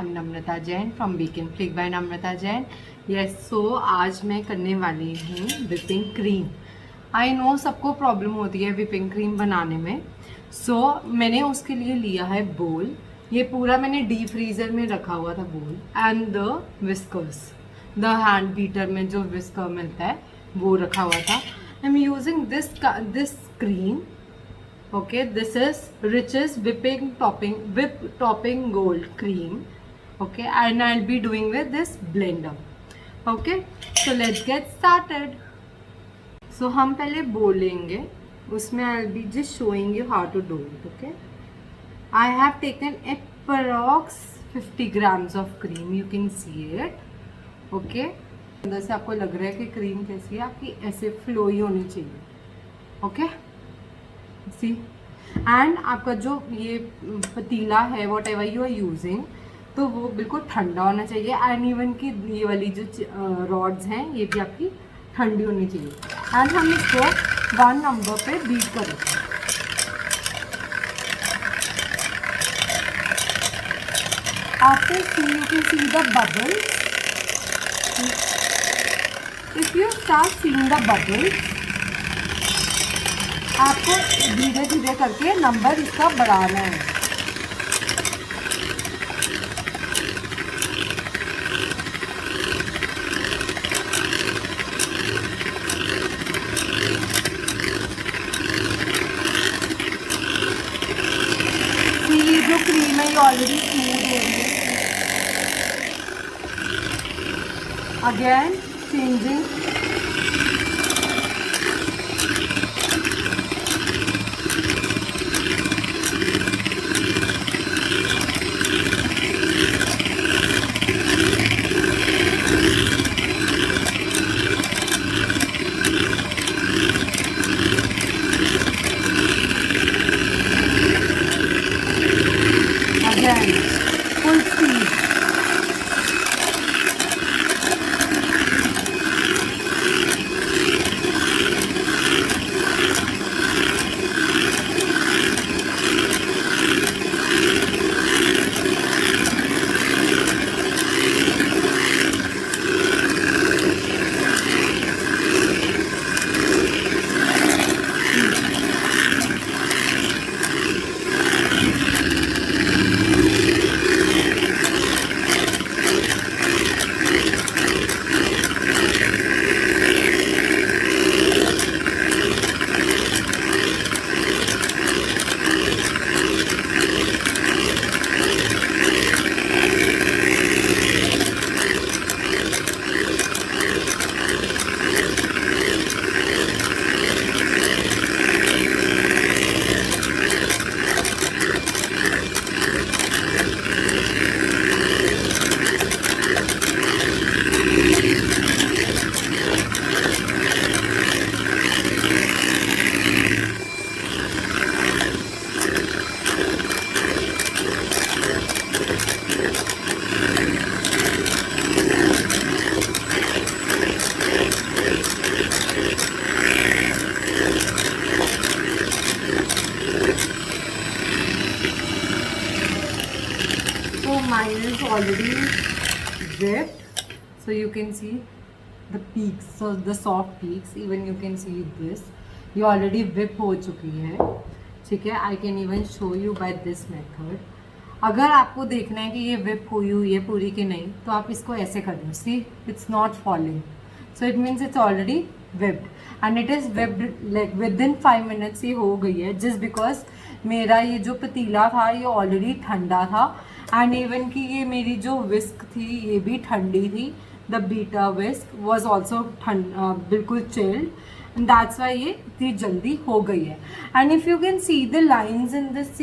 नम्रता Jain from बीकन फ्लिक by Namrata Jain. Yes, so आज मैं करने वाली हूँ विपिंग क्रीम। आई नो सबको प्रॉब्लम होती है विपिंग क्रीम बनाने में। सो मैंने उसके लिए लिया है बोल। ये पूरा मैंने डीप फ्रीजर में रखा हुआ था बोल, and the whiskers, the hand beater में जो विस्कर मिलता है वो रखा हुआ था। I am using this cream. Okay, this is Rich's whip topping gold cream. Okay, and I'll be doing with this blender. Okay, so let's get started. So हम पहले बोलेंगे, उसमें I'll be just showing you how to do it. Okay, I have taken approx 50 grams of cream. You can see it. Okay, अंदर से आपको लग रहा है कि क्रीम कैसी है, आपकी ऐसे फ्लो ही होनी चाहिए. Okay. सी एंड आपका जो ये पतीला है whatever you are using, तो वो बिल्कुल ठंडा होना चाहिए. एंड इवन की ये वाली जो रॉड्स हैं ये भी आपकी ठंडी होनी चाहिए. एंड हम इसको 1 नंबर पे बीट करेंगे. After see you can see the bubbles. If you start seeing the bubbles, आपको धीरे धीरे करके नंबर इसका बढ़ाना है. ये जो क्रीम है ये ऑलरेडी स्मूथ हो रही है. Again changing. Full speed. Mine is already whipped, so you can see the peaks, so the soft peaks, even you can see this, ये already whip हो चुकी है. ठीक है, I can even show you by this method. अगर आपको देखना है कि ये whip हुई है पूरी कि नहीं, तो आप इसको ऐसे कर दो. See, it's not falling, so it means it's already whipped, and it is whipped like within 5 minutes ये हो गई है. Just because मेरा ये जो पतीला था ये ऑलरेडी ठंडा था, एंड इवन कि ये मेरी जो विस्क थी ये भी ठंडी थी. The beta whisk was also बिल्कुल चिल्ड, एंड दैट्स वाई ये इतनी जल्दी हो गई है. And if you can see the lines in this,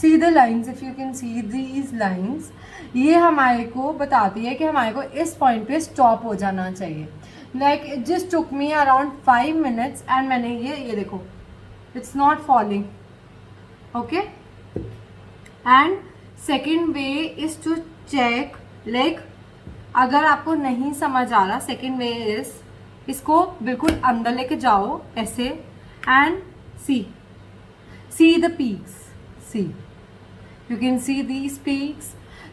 see the lines, if you can see these lines, ये हमारे को बताती है कि हमारे को इस पॉइंट पे स्टॉप हो जाना चाहिए. Like it just took me around 5 minutes, and मैंने ये देखो, it's not falling. Okay, and second way is to check, like अगर आपको नहीं समझ आ रहा, सेकेंड वे इज इसको बिल्कुल अंदर लेके जाओ ऐसे, and see the peaks. See, you can see these peaks.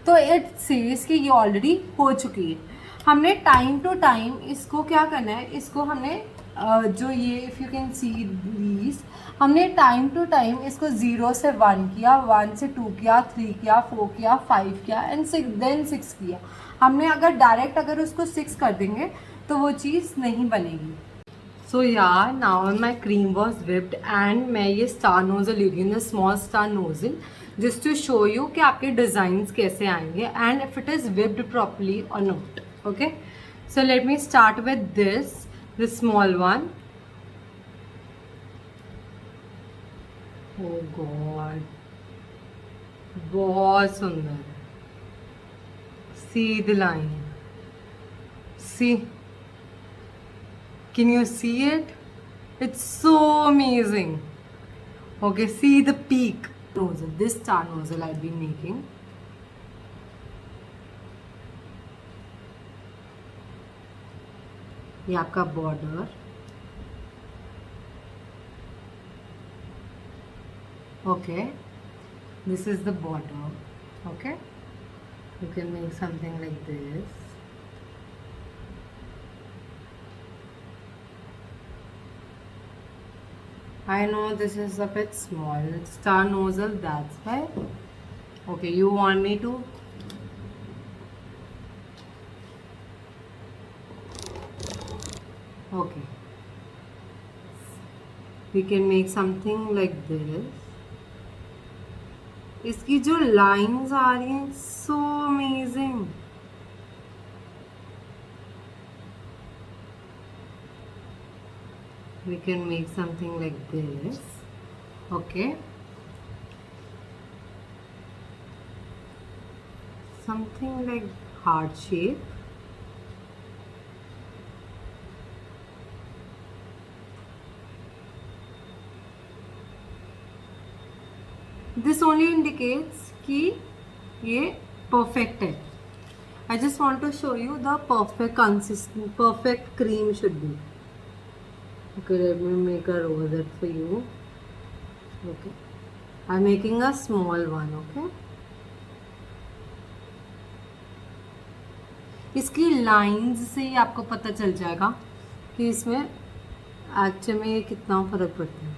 तो इट सेज कि ये ऑलरेडी हो चुकी है। हमने टाइम टू टाइम इसको क्या करना है, इसको हमने जो ये if you can see these, हमने टाइम टू टाइम इसको 0 से 1 किया, 1 से 2 किया, 3 किया, 4 किया, 5 किया एंड 6 किया। हमने अगर डायरेक्ट अगर उसको 6 कर देंगे तो वो चीज़ नहीं बनेगी। सो यार now my cream was whipped and मैं ये स्टार नोजल ले रही हूँ, small star nozzle, just to show you कि आपके डिज़ाइंस कैसे आएंगे and if it is whipped properly और not. Okay, so let me start with this small one. Oh god, बहुत सुंदर। See the line, see, can you see it? It's so amazing. Okay, see the peak nozzle, this star nozzle I've been making. ये आपका border, okay, this is the border, okay, you can make something like this. I know this is a bit small, star nozzle, that's why. Okay, you want me to? Okay, we can make something like this. इसकी जो lines आ रही हैं, so amazing. We can make something like this. Okay, something like heart shape. This only indicates कि ये perfect है. I just want to show you the perfect consistent, perfect cream should be. Okay, let me make a rosette for you. Okay, I'm making a small one. Okay, इसकी lines से ही आपको पता चल जाएगा कि इसमें एक्चुअली में ये कितना फर्क पड़ता है.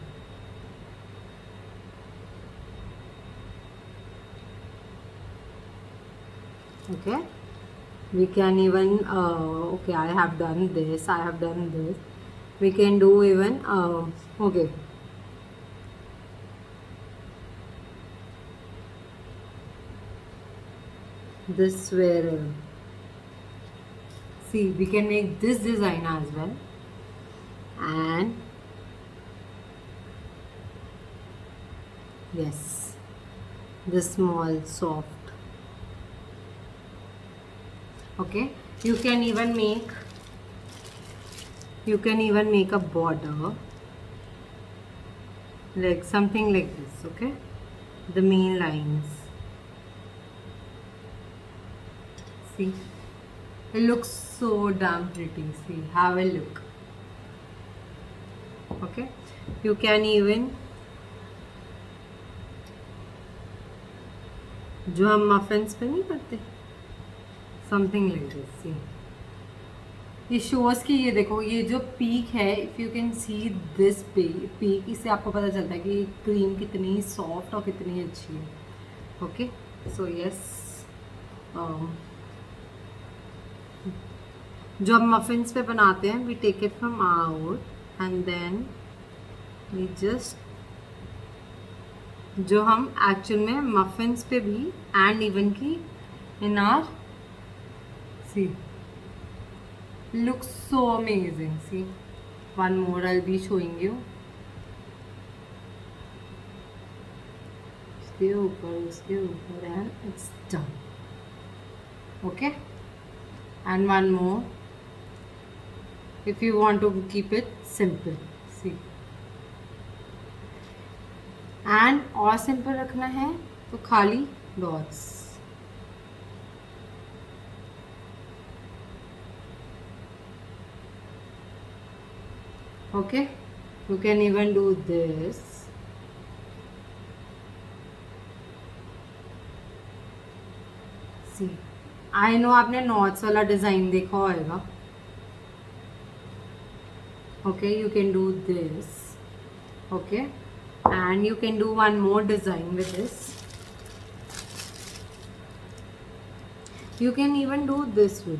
Okay, we can even okay, I have done this, I have done this. We can do even okay, this where see, we can make this design as well, and yes, this small soft. Okay, you can even make a border like something like this. Okay, the main lines, see, it looks so damn pretty. See, have a look. Okay, you can even जो हम muffins पे नहीं करते, something like this. सी, ये shows की, ये देखो, ये जो पीक है, if you can see this peak, इससे आपको पता चलता है कि क्रीम कितनी सॉफ्ट और कितनी अच्छी है. ओके, सो यस, जो हम मफिन्स पे बनाते हैं, we take it from out and then we just, जो हम एक्चुअल में मफिन्स पे भी एंड इवन की इन आर, see, looks so amazing. See, one more I'll be showing you. उसके ऊपर and it's done. Okay, and one more if you want to keep it simple. See, and और simple रखना है तो खाली dots. Okay, you can even do this. See, I know आपने knots वाला design देखा होगा. Okay, you can do this. Okay, and you can do one more design with this. You can even do this way.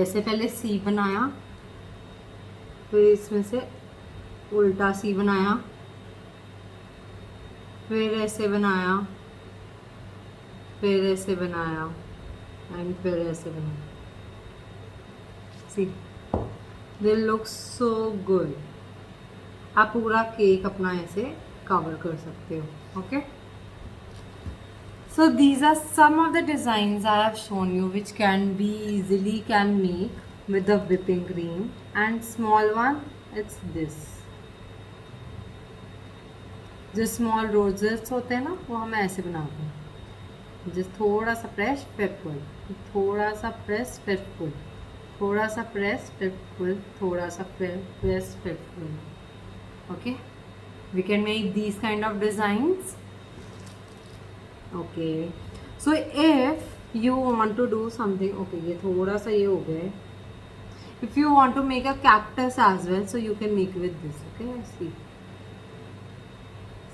ऐसे पहले सी बनाया, फिर इसमें से उल्टा सी बनाया, फिर ऐसे बनाया, फिर ऐसे बनाया, एंड फिर ऐसे बनाया. सी, दे लुक सो गुड. आप पूरा केक अपना ऐसे कवर कर सकते हो. Okay, so these are some of the designs I have shown you which can be easily can make with the whipping cream. And small one, it's this. जो small roses होते हैं ना, वो हम ऐसे बनाते हैं. जस्ट थोड़ा सा प्रेस फिर पुल, थोड़ा सा प्रेस फिर पुल, थोड़ा सा प्रेस फिर पुल, थोड़ा सा प्रेस फिर पुल. Okay, we can make these kind of designs. Okay, so if you want to do something, okay, ये थोड़ा सा ये हो गया. If you want to make a cactus as well, so you can make with this. Okay, see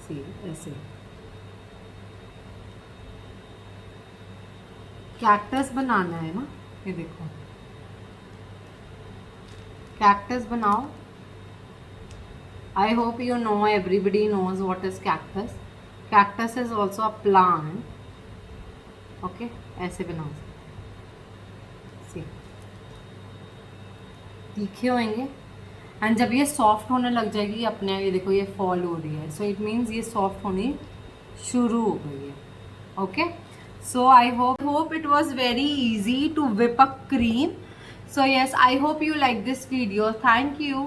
ऐसे cactus बनाना है ना. ये देखो, कैक्टस बनाओ. I hope you know, everybody knows what is cactus. Cactus is also a plant. Okay, ऐसे बनाओ. See, तीखे होंगे. एंड जब ये सॉफ्ट होने लग जाएगी अपने, ये देखो ये फॉल हो रही है, सो इट मीन्स ये सॉफ्ट होनी शुरू हो गई है. Okay, so I hope it was very easy to whip a cream. So yes, I hope you like this video. Thank you.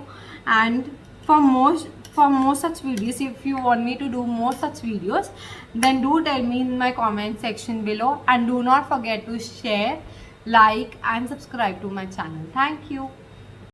And for more such videos, if you want me to do more such videos, then do tell me in my comment section below. And do not forget to share, like and subscribe to my channel. Thank you.